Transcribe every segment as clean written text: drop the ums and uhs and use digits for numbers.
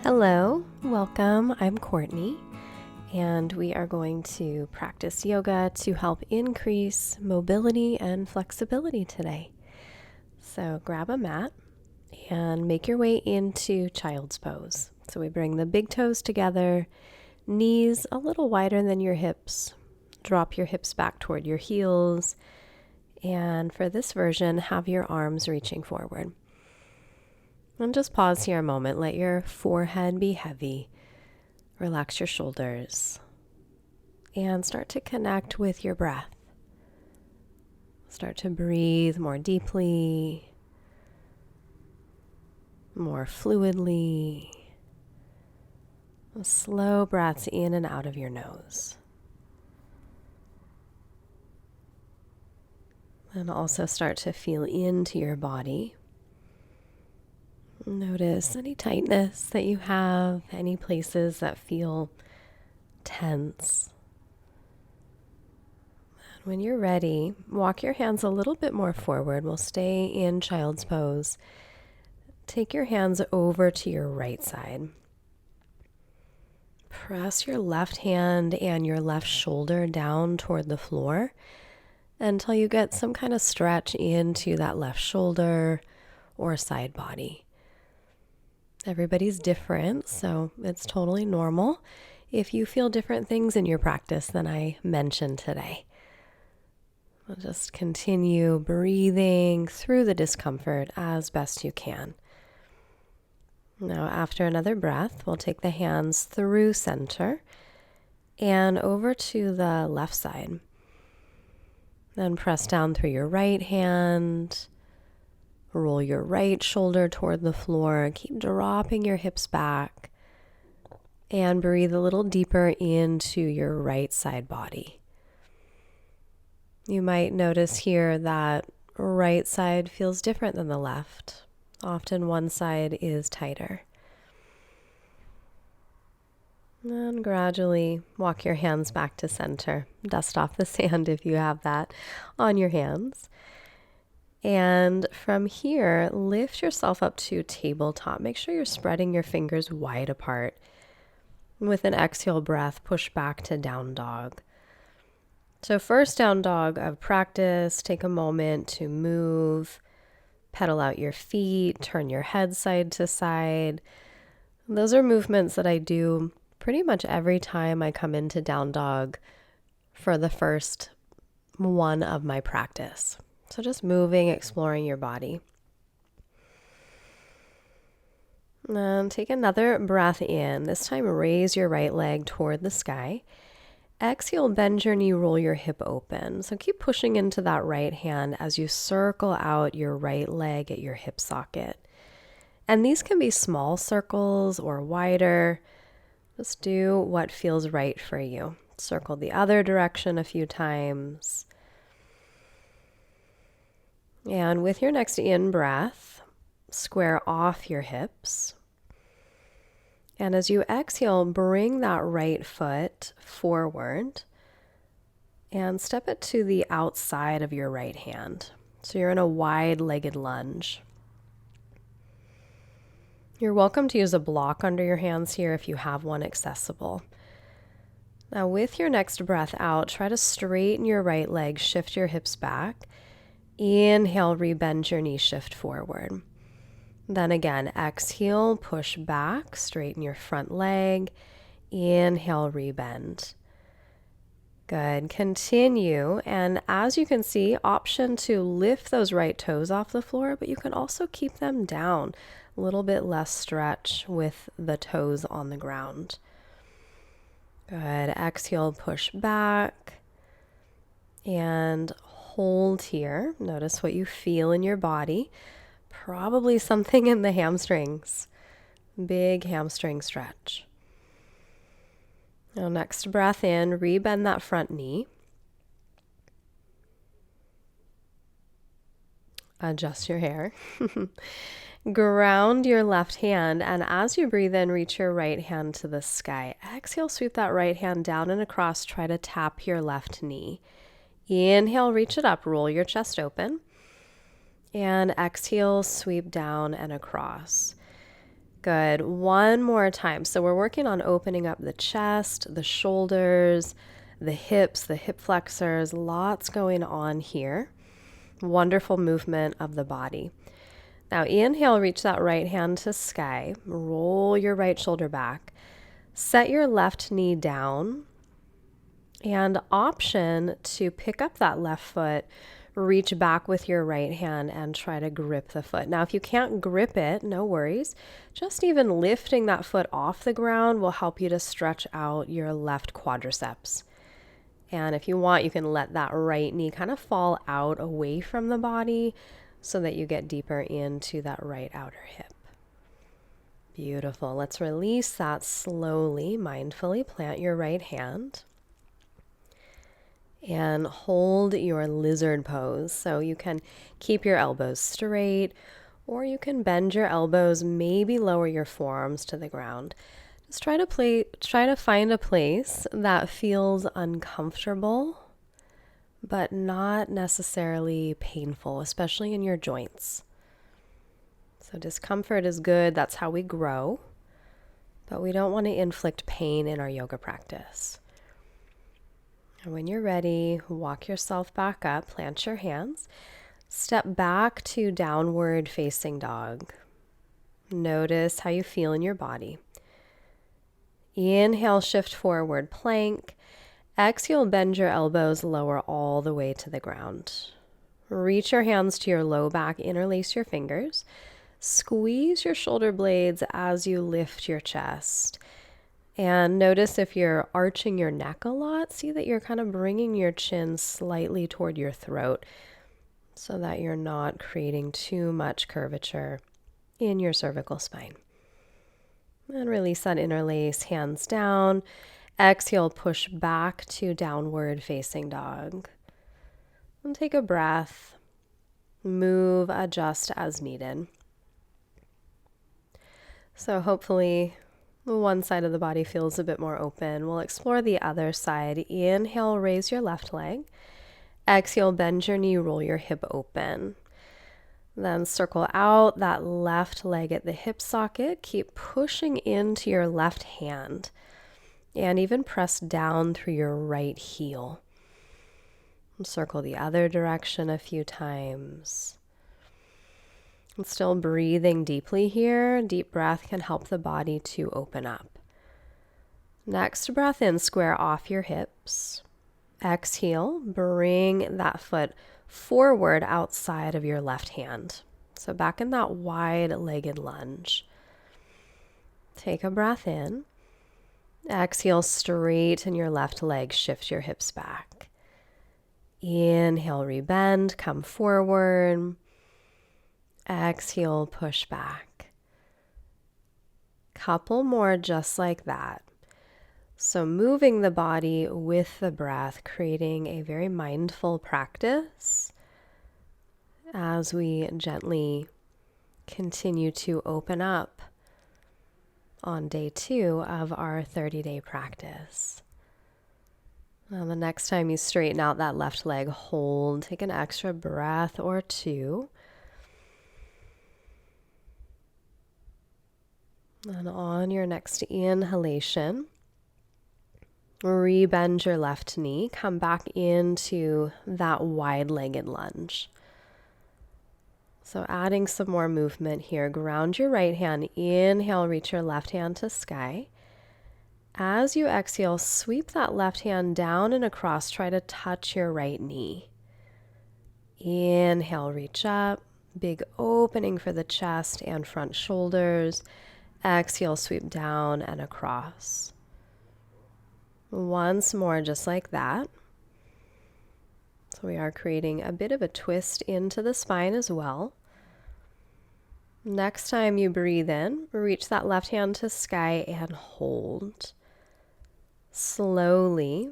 Hello, welcome. I'm Courtney, and we are going to practice yoga to help increase mobility and flexibility today. So grab a mat and make your way into child's pose. So we bring the big toes together, knees a little wider than your hips. Drop your hips back toward your heels. And for this version, have your arms reaching forward. And just pause here a moment. Let your forehead be heavy. Relax your shoulders. And start to connect with your breath. Start to breathe more deeply, more fluidly. Slow breaths in and out of your nose. And also start to feel into your body. Notice any tightness that you have, any places that feel tense. And when you're ready, walk your hands a little bit more forward. We'll stay in child's pose. Take your hands over to your right side. Press your left hand and your left shoulder down toward the floor until you get some kind of stretch into that left shoulder or side body. Everybody's different, so it's totally normal if you feel different things in your practice than I mentioned today. We'll just continue breathing through the discomfort as best you can. Now, after another breath, we'll take the hands through center and over to the left side. Then press down through your right hand. Roll your right shoulder toward the floor. Keep dropping your hips back. And breathe a little deeper into your right side body. You might notice here that right side feels different than the left. Often one side is tighter. And gradually walk your hands back to center. Dust off the sand if you have that on your hands. And from here, lift yourself up to tabletop. Make sure you're spreading your fingers wide apart. With an exhale breath, push back to down dog. So first down dog of practice, take a moment to move, pedal out your feet, turn your head side to side. Those are movements that I do pretty much every time I come into down dog for the first one of my practice. So just moving, exploring your body. And take another breath in. This time raise your right leg toward the sky. Exhale, bend your knee, roll your hip open. So keep pushing into that right hand as you circle out your right leg at your hip socket. And these can be small circles or wider. Just do what feels right for you. Circle the other direction a few times. And with your next in-breath, square off your hips. And as you exhale, bring that right foot forward and step it to the outside of your right hand. So you're in a wide-legged lunge. You're welcome to use a block under your hands here if you have one accessible. Now with your next breath out, try to straighten your right leg, shift your hips back. Inhale, rebend your knee, shift forward. Then again, exhale, push back, straighten your front leg. Inhale, rebend. Good. Continue. And as you can see, option to lift those right toes off the floor, but you can also keep them down. A little bit less stretch with the toes on the ground. Good. Exhale, push back. And hold here. Notice what you feel in your body. Probably something in the hamstrings. Big hamstring stretch. Now next breath in, rebend that front knee. Adjust your hair. Ground your left hand, and as you breathe in, reach your right hand to the sky. Exhale, sweep that right hand down and across. Try to tap your left knee. Inhale, reach it up, roll your chest open. And exhale, sweep down and across. Good. One more time. So we're working on opening up the chest, the shoulders, the hips, the hip flexors. Lots going on here. Wonderful movement of the body. Now inhale, reach that right hand to sky. Roll your right shoulder back. Set your left knee down. And option to pick up that left foot, reach back with your right hand and try to grip the foot. Now, if you can't grip it, no worries. Just even lifting that foot off the ground will help you to stretch out your left quadriceps. And if you want, you can let that right knee kind of fall out away from the body so that you get deeper into that right outer hip. Beautiful. Let's release that slowly, mindfully. Plant your right hand. And hold your lizard pose. So you can keep your elbows straight, or you can bend your elbows, maybe lower your forearms to the ground. Just try to find a place that feels uncomfortable, but not necessarily painful, especially in your joints. So discomfort is good. That's how we grow, but we don't want to inflict pain in our yoga practice. And when you're ready, walk yourself back up, plant your hands, step back to downward facing dog. Notice how you feel in your body. Inhale, shift forward, plank. Exhale, bend your elbows, lower all the way to the ground. Reach your hands to your low back, interlace your fingers. Squeeze your shoulder blades as you lift your chest. And notice if you're arching your neck a lot, see that you're kind of bringing your chin slightly toward your throat so that you're not creating too much curvature in your cervical spine. And release that interlace, hands down. Exhale, push back to downward facing dog. And take a breath. Move, adjust as needed. So hopefully one side of the body feels a bit more open. We'll explore the other side. Inhale, raise your left leg. Exhale, bend your knee, roll your hip open. Then circle out that left leg at the hip socket. Keep pushing into your left hand and even press down through your right heel. Circle the other direction a few times. And still breathing deeply here. Deep breath can help the body to open up. Next breath in, square off your hips. Exhale, bring that foot forward outside of your left hand. So back in that wide-legged lunge. Take a breath in. Exhale, straighten your left leg, shift your hips back. Inhale, rebend, come forward. Exhale, push back. Couple more just like that. So moving the body with the breath, creating a very mindful practice as we gently continue to open up on day 2 of our 30-day practice. Now the next time you straighten out that left leg, hold, take an extra breath or 2. And on your next inhalation, rebend your left knee, come back into that wide-legged lunge. So adding some more movement here. Ground your right hand, inhale, reach your left hand to sky. As you exhale, sweep that left hand down and across, try to touch your right knee. Inhale, reach up, big opening for the chest and front shoulders. Exhale, sweep down and across. Once more, just like that. So we are creating a bit of a twist into the spine as well. Next time you breathe in, reach that left hand to sky and hold. Slowly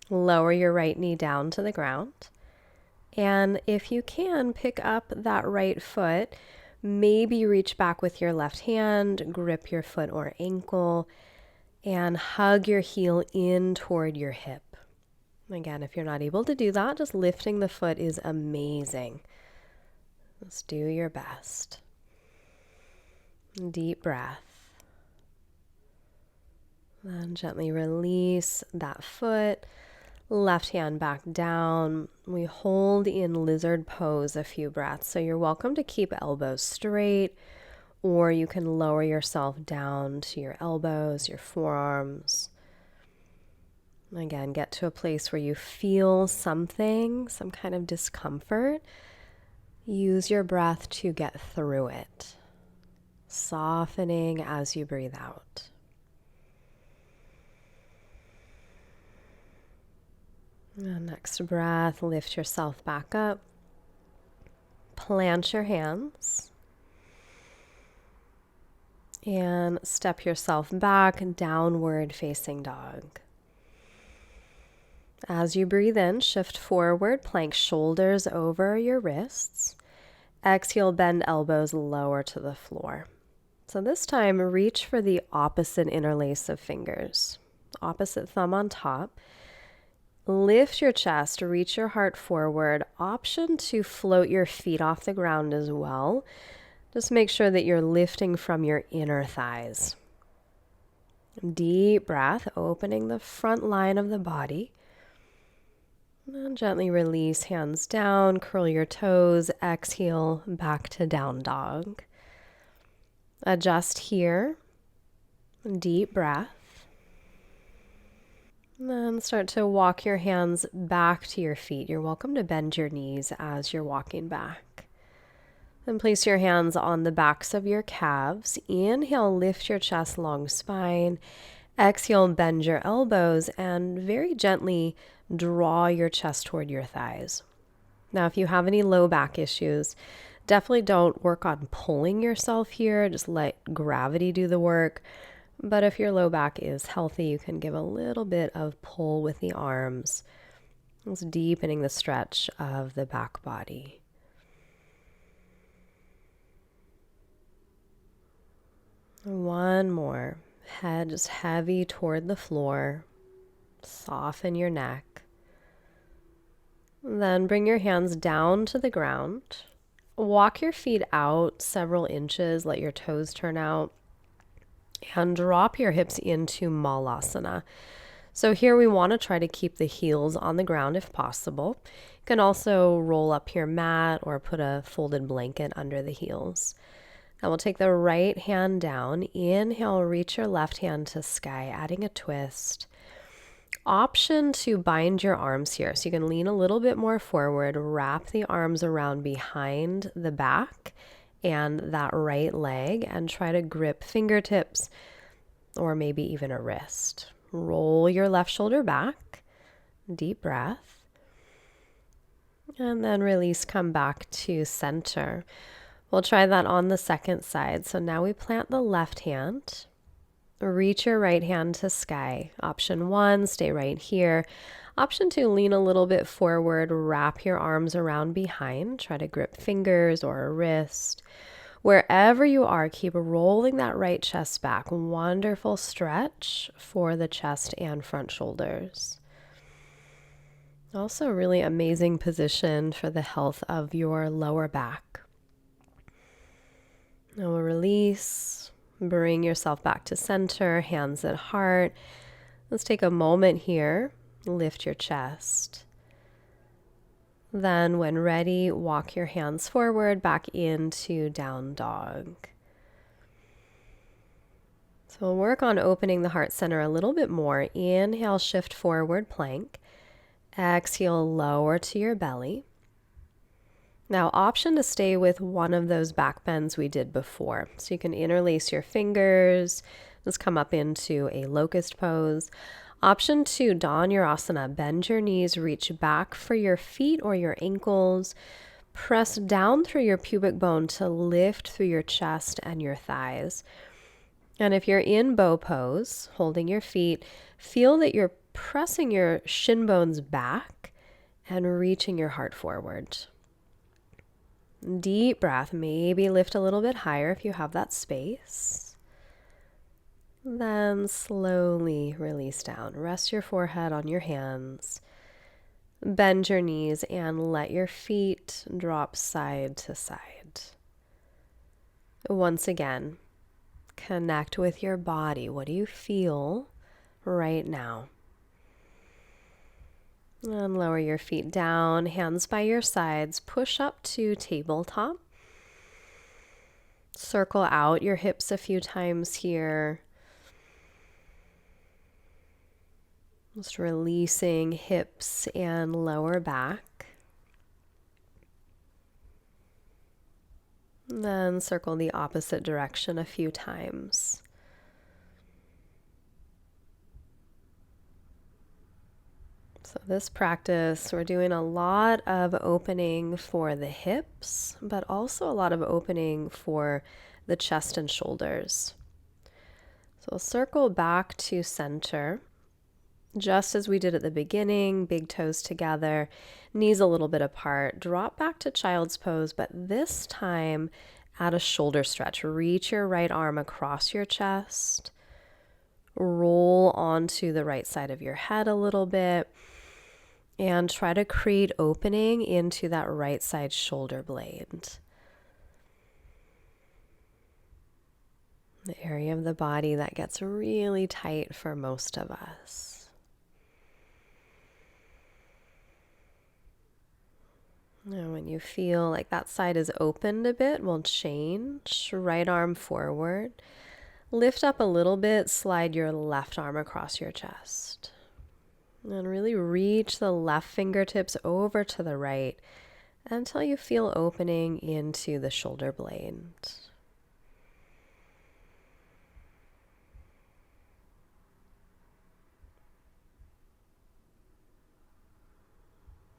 lower your right knee down to the ground. And if you can, pick up that right foot. Maybe reach back with your left hand, grip your foot or ankle, and hug your heel in toward your hip. Again, if you're not able to do that, just lifting the foot is amazing. Let's do your best. Deep breath. Then gently release that foot. Left hand back down. We hold in lizard pose a few breaths. So you're welcome to keep elbows straight, or you can lower yourself down to your elbows, your forearms. Again, get to a place where you feel something, some kind of discomfort. Use your breath to get through it, softening as you breathe out. And next breath, lift yourself back up. Plant your hands. And step yourself back, downward facing dog. As you breathe in, shift forward, plank shoulders over your wrists. Exhale, bend elbows lower to the floor. So this time, reach for the opposite interlace of fingers. Opposite thumb on top. Lift your chest, reach your heart forward. Option to float your feet off the ground as well. Just make sure that you're lifting from your inner thighs. Deep breath, opening the front line of the body. And gently release, hands down, curl your toes, exhale, back to down dog. Adjust here. Deep breath. And then start to walk your hands back to your feet. You're welcome to bend your knees as you're walking back. Then place your hands on the backs of your calves. Inhale, lift your chest, long spine. Exhale, bend your elbows and very gently draw your chest toward your thighs. Now, if you have any low back issues, definitely don't work on pulling yourself here. Just let gravity do the work. But if your low back is healthy, you can give a little bit of pull with the arms. It's deepening the stretch of the back body. One more. Head just heavy toward the floor. Soften your neck. Then bring your hands down to the ground. Walk your feet out several inches. Let your toes turn out. And drop your hips into Malasana. So here we want to try to keep the heels on the ground if possible. You can also roll up your mat or put a folded blanket under the heels. Now we'll take the right hand down. Inhale, reach your left hand to sky, adding a twist. Option to bind your arms here. So you can lean a little bit more forward, wrap the arms around behind the back and that right leg and try to grip fingertips or maybe even a wrist. Roll your left shoulder back, deep breath, and then release, come back to center. We'll try that on the second side. So now we plant the left hand, reach your right hand to sky. Option 1, stay right here. Option 2, lean a little bit forward, wrap your arms around behind, try to grip fingers or a wrist. Wherever you are, keep rolling that right chest back. Wonderful stretch for the chest and front shoulders. Also, really amazing position for the health of your lower back. Now we'll release, bring yourself back to center, hands at heart. Let's take a moment here, lift your chest. Then when ready, walk your hands forward back into down dog. So we'll work on opening the heart center a little bit more. Inhale, shift forward, plank. Exhale, lower to your belly. Now, option to stay with one of those back bends we did before. So you can interlace your fingers, just come up into a locust pose. Option 2, Dhanurasana. Bend your knees, reach back for your feet or your ankles. Press down through your pubic bone to lift through your chest and your thighs. And if you're in bow pose, holding your feet, feel that you're pressing your shin bones back and reaching your heart forward. Deep breath, maybe lift a little bit higher if you have that space. Then slowly release down. Rest your forehead on your hands. Bend your knees and let your feet drop side to side. Once again, connect with your body. What do you feel right now. And lower your feet down, hands by your sides, push up to tabletop. Circle out your hips a few times here. Just releasing hips and lower back. And then circle the opposite direction a few times. So this practice, we're doing a lot of opening for the hips, but also a lot of opening for the chest and shoulders. So we'll circle back to center, just as we did at the beginning, big toes together, knees a little bit apart. Drop back to child's pose, but this time add a shoulder stretch. Reach your right arm across your chest. Roll onto the right side of your head a little bit. And try to create opening into that right side shoulder blade. The area of the body that gets really tight for most of us. Now, when you feel like that side is opened a bit, we'll change. Right arm forward. Lift up a little bit, slide your left arm across your chest. And really reach the left fingertips over to the right until you feel opening into the shoulder blade.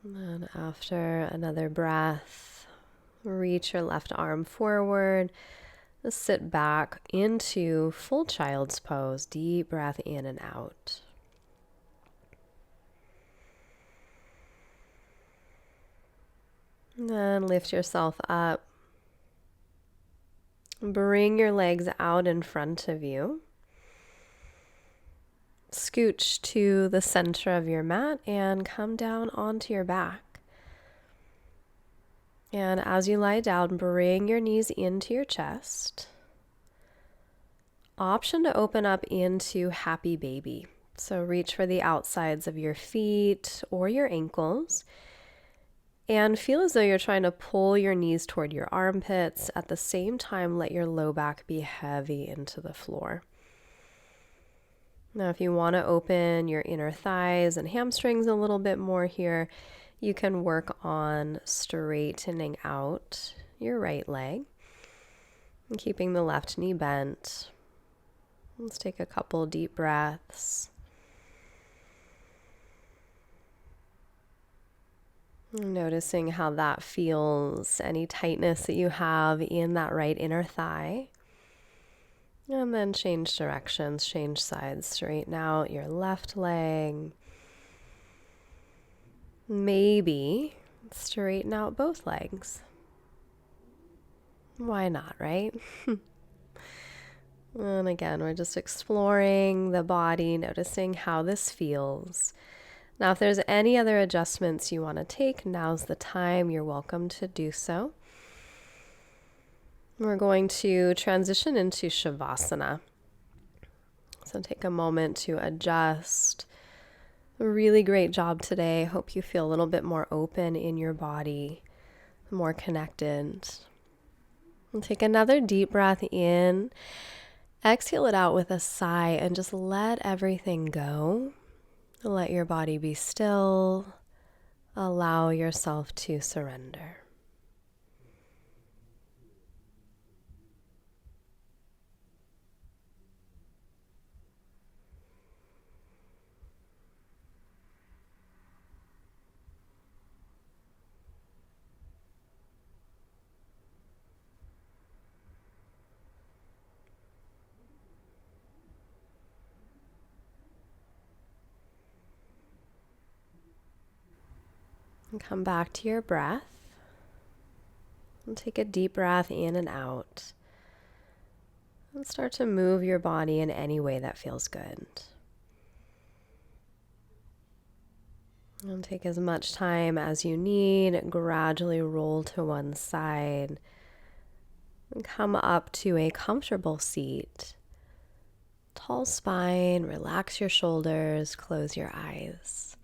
And then after another breath, reach your left arm forward. Just sit back into full child's pose. Deep breath in and out. And then lift yourself up. Bring your legs out in front of you. Scooch to the center of your mat and come down onto your back. And as you lie down, bring your knees into your chest. Option to open up into happy baby. So reach for the outsides of your feet or your ankles. And feel as though you're trying to pull your knees toward your armpits. At the same time, let your low back be heavy into the floor. Now, if you want to open your inner thighs and hamstrings a little bit more here, you can work on straightening out your right leg and keeping the left knee bent. Let's take a couple deep breaths. Noticing how that feels, any tightness that you have in that right inner thigh. And then change directions, change sides, straighten out your left leg. Maybe straighten out both legs. Why not, right? And again, we're just exploring the body, noticing how this feels. Now, if there's any other adjustments you want to take, now's the time. You're welcome to do so. We're going to transition into Savasana. So take a moment to adjust. A really great job today. Hope you feel a little bit more open in your body, more connected. And take another deep breath in. Exhale it out with a sigh and just let everything go. Let your body be still. Allow yourself to surrender. And come back to your breath. And take a deep breath in and out. And start to move your body in any way that feels good. And take as much time as you need. Gradually roll to one side. And come up to a comfortable seat. Tall spine, relax your shoulders, close your eyes.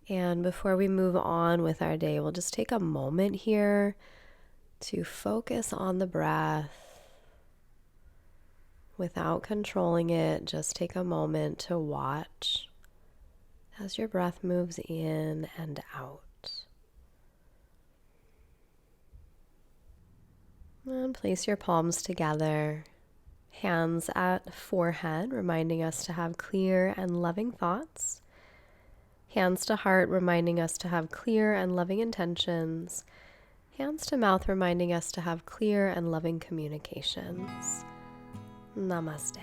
And before we move on with our day, we'll just take a moment here to focus on the breath. Without controlling it, just take a moment to watch as your breath moves in and out. And place your palms together, hands at forehead, reminding us to have clear and loving thoughts. Hands to heart, reminding us to have clear and loving intentions. Hands to mouth, reminding us to have clear and loving communications. Namaste.